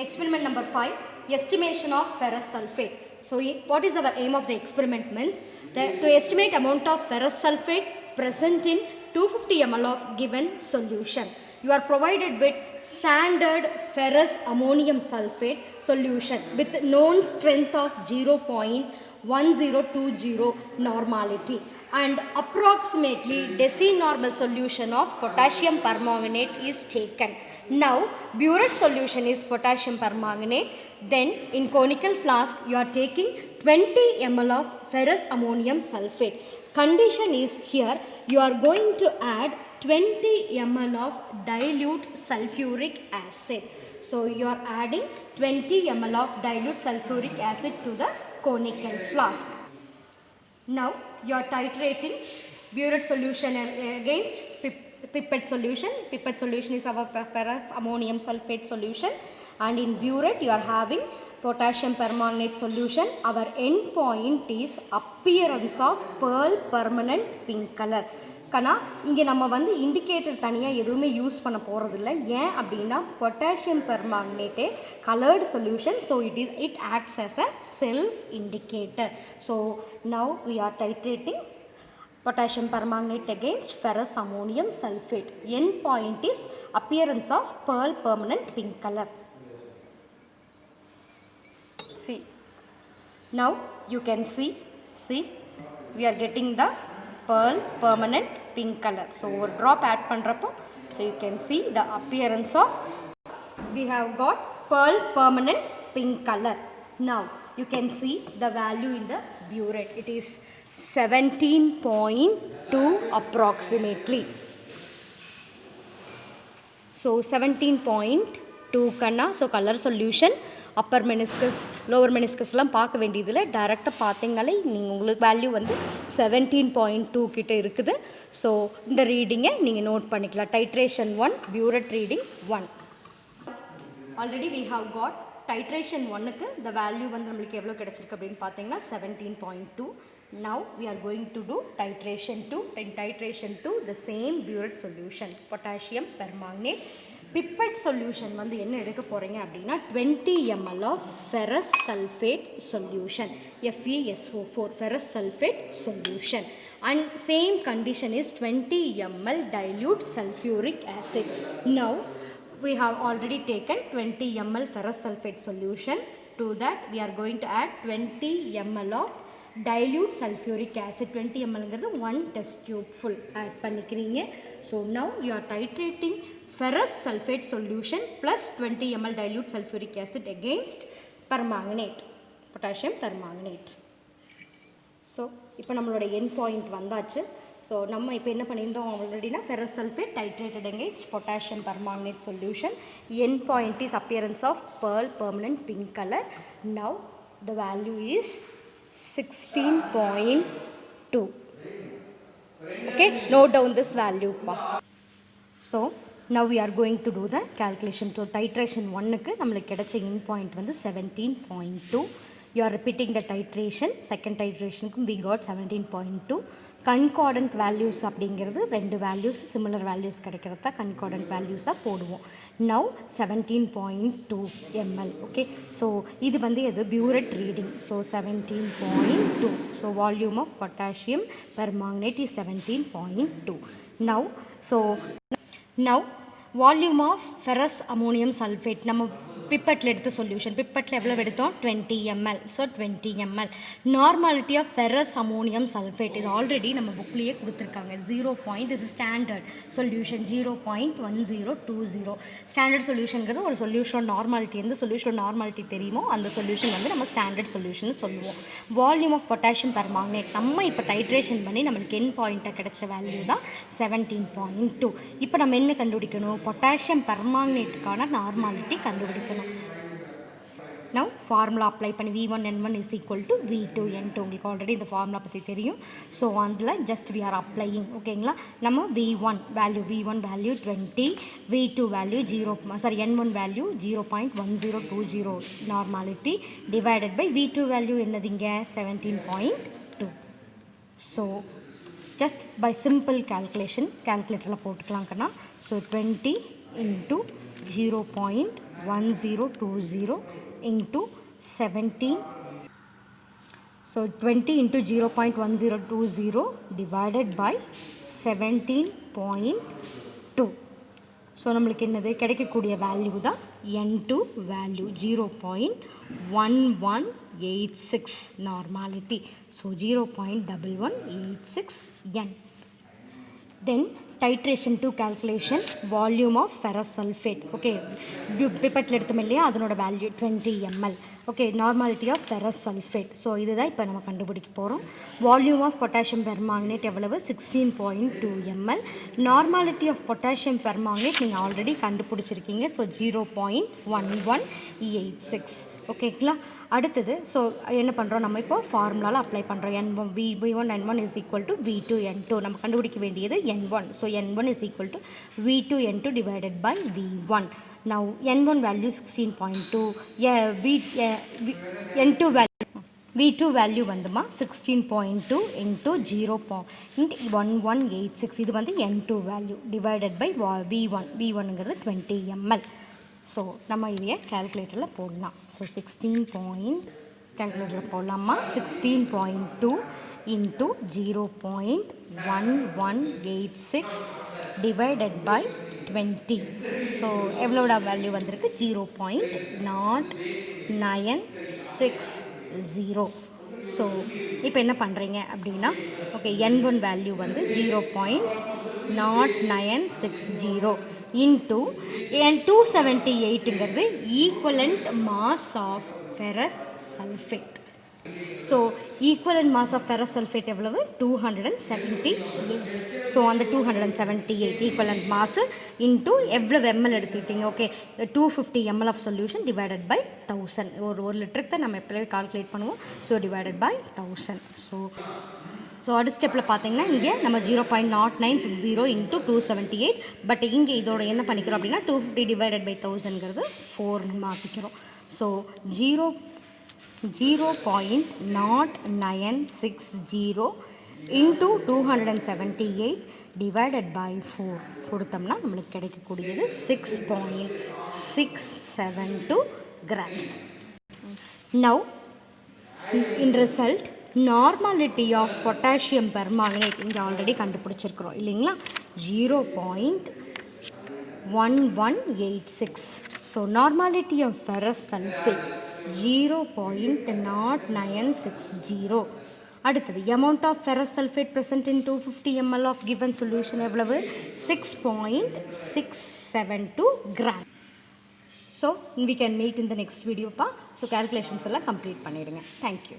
Experiment number 5, estimation of ferrous sulfate. So what is our aim of the experiment means to estimate amount of ferrous sulfate present in 250 ml of given solution. You are provided with standard ferrous ammonium sulfate solution with known strength of 0.1020 normality and approximately decinormal solution of potassium permanganate is taken. Now burette solution is potassium permanganate. Then in conical flask you are taking 20 ml of ferrous ammonium sulfate. Condition is here you are going to add 20 ml of dilute sulfuric acid. So you are adding 20 ml of dilute sulfuric acid to the conical flask. Now you are titrating burette solution against pipette solution. Pipette solution is our ferrous ammonium sulfate solution, and in burette you are having potassium permanganate solution. Our end point is appearance of pearl permanent pink color. கண்ணா இங்கே நம்ம வந்து indicator தனியாக எதுவுமே use பண்ண போகிறதில்ல. ஏன் அப்படின்னா potassium பெர்மாங்கனேட்டே coloured solution. So it acts as a self indicator. So now we are titrating potassium permanganate against ferrous ammonium sulfate. End point is appearance of pearl permanent pink color. See, now you can see we are getting the pearl permanent pink color. So one drop add பண்றப்போ so you can see the appearance of we have got pearl permanent pink color. Now you can see the value in the burette. It is 17.2 approximately. So 17.2 கண்ணா. So color solution upper meniscus lower மெனிஸ்கஸ்லாம் பார்க்க வேண்டியதில்லை. டைரெக்டாக பார்த்தீங்களே நீங்கள் உங்களுக்கு value வந்து 17.2 கிட்ட இருக்குது. ஸோ இந்த ரீடிங்கை நீங்கள் நோட் பண்ணிக்கலாம். Titration 1 burette reading 1. Already we have got titration 1க்கு த வேல்யூ வந்து நம்மளுக்கு எவ்வளோ கிடச்சிருக்கு அப்படின்னு பார்த்தீங்கன்னா 17.2. Now we are going to do titration 2. In titration 2 the same burette solution potassium permanganate. Pipette solution வந்து என்ன எடுக்க போகிறீங்க அப்படின்னா 20 ml of ferrous sulfate solution, FeSO4 ferrous sulfate solution, and same condition is 20 ml dilute sulfuric acid. Now we have already taken 20 ml ferrous sulfate solution. To that we are going to add 20 ml of dilute sulfuric acid. 20 ml ங்கிறது 1 test tube full add பண்ணிக்கிறீங்க. So now you are titrating ferrous sulfate solution plus 20 ml dilute sulfuric acid against permanganate, potassium permanganate. So இப்போ நம்மளோட end point வந்தாச்சு. So நம்ம இப்போ என்ன பண்ணியிருந்தோம் ஆல்ரெடினா ferrous sulfate titrated against potassium permanganate solution. End point is appearance of pearl permanent pink color. Now the value is 16.2. Okay, note down this value. So now we are going to do the calculation. So titration 1க்கு நம்மளுக்கு கிடைச்ச end point வந்து 17.2. You are repeating the titration. Second titration we got 17.2. Concordant values அப்படிங்கிறது ரெண்டு values similar values கிடைக்கிறதா concordant values போடுவோம். Now 17.2 ml. Okay, so இது வந்து எது burette reading. So 17.2. So volume of potassium permanganate is 17.2. Now volume of ferrous ammonium sulfate நம்ம பிப்பட்டில் எடுத்த solution. பிப்பட்டில் எவ்வளோ எடுத்தோம் 20 ml. So 20 ml. Normality of ferrous ammonium sulphate இது ஆல்ரெடி நம்ம புக்லேயே கொடுத்துருக்காங்க. 0. this is standard solution 0.1020. Standard சொல்யூஷனுங்கிறது ஒரு சொல்யூஷன் நார்மாலிட்டி. எந்த சொல்யூஷன் நார்மாலிட்டி தெரியுமோ அந்த சொல்யூஷன் வந்து நம்ம ஸ்டாண்டர்ட் சொல்யூஷன் சொல்லுவோம். வால்யூம் ஆஃப் பொட்டாசியம் பெர்மாங்கனேட் நம்ம இப்போ டைட்ரேஷன் பண்ணி நம்மளுக்கு என் பாயிண்ட்டாக கிடைச்ச வேல்யூ தான் 17.2. இப்போ நம்ம என்ன கண்டுபிடிக்கணும்? பொட்டாசியம் பெர்மாங்கனேட்டுக்கான நார்மாலிட்டி கண்டுபிடிக்கணும். Now formula apply பண்ணி V1N1 is equal to V2N2. உங்களுக்கு ஆல்ரெடி இந்த ஃபார்முலா பற்றி தெரியும். ஸோ அதில் ஜஸ்ட் we are applying. ஓகேங்களா? நம்ம V1 value 20, V2 value N1 value 0.1020 normality divided by V2 value என்னதுங்க 17.2. So just by simple calculation கால்குலேட்டரில் போட்டுக்கலாங்கண்ணா. So 20 into 0.1020 into 17. So 20 into 0.1020 divided by 17.2. So நம்மளுக்கு என்னது கிடைக்கக்கூடிய வேல்யூ தான் N2 value 0.1186 normality. So 0.1186 N. Then titration to calculation volume of ferrous sulfate. Okay, pipette எடுத்தோம் இல்லையா, அதனோட value 20 ml. Okay, normality of ferrous sulphate. So இதுதான் இப்போ நம்ம கண்டுபிடிக்க போகிறோம். வால்யூம் ஆஃப் பொட்டாசியம் பெர்மாங்கனேட் எவ்வளவு? 16.2 ml. Normality of potassium permanganate நீங்கள் ஆல்ரெடி கண்டுபிடிச்சிருக்கீங்க. ஸோ 0.1186. ஓகேங்களா? அடுத்தது ஸோ என்ன பண்ணுறோம், நம்ம இப்போ ஃபார்முலாவில் அப்ளை பண்ணுறோம். N1 V1 N1 is equal to V2 N2. நம்ம கண்டுபிடிக்க வேண்டியது N1. So N1 is equal to V2 N2 divided by V1. Now N1 value 16.2, N2 value V2 value வந்துமா 16.2 into 0.1186. இது வந்து N2 value divided by V1. V1ங்கிறது 20 ml. So நம்ம இதையே கேல்குலேட்டரில் போடலாம். So 16 கேல்குலேட்டரில் போடலாமா? 16.2 into 0.1186 divided by 20. So எவ்வளோட value வந்திருக்கு? 0.0960. So இப்போ என்ன பண்ணுறீங்க அப்படின்னா, ஓகே, N1 வேல்யூ வந்து 0.0960 into N278ங்கிறது equivalent mass of ferrous sulphate. So equivalent mass of ferrous sulphate எவ்வளவு? 278. ஸோ அந்த 278 ஈக்குவலண்ட் மாஸ் இன்ட்டு எவ்வளோ எம்எல் எடுத்துக்கிட்டீங்க? Okay, 250 ml of solution divided by 1000. ஒரு லிட்டருக்கு தான் நம்ம எப்போவே கால்குலேட் பண்ணுவோம். So divided by 1000. ஸோ அடுத்த ஸ்டெப்பில் பார்த்தீங்கன்னா இங்கே நம்ம 0.0960 into 278. பட் இங்கே இதோட என்ன பண்ணிக்கிறோம் அப்படின்னா 250 டிவைடட் பை 1000ங்கிறது 4 மாற்றிக்கிறோம். ஸோ 0.0960 into 278 டிவைடட் பை 4 கொடுத்தோம்னா நம்மளுக்கு கிடைக்கக்கூடியது 6.672 grams. Now in result, normality of potassium permanganate இங்கே ஆல்ரெடி கண்டுபிடிச்சிருக்கிறோம் இல்லைங்களா? 0.1186. So normality of ferrous sulphate 0.0960. அடுத்தது amount of ferrous sulfate present in 250 ml of given solution எவ்வளவு? 6.672 gram. So we can meet in the next video. So calculations எல்லாம் complete பண்ணிடுங்க. Thank you.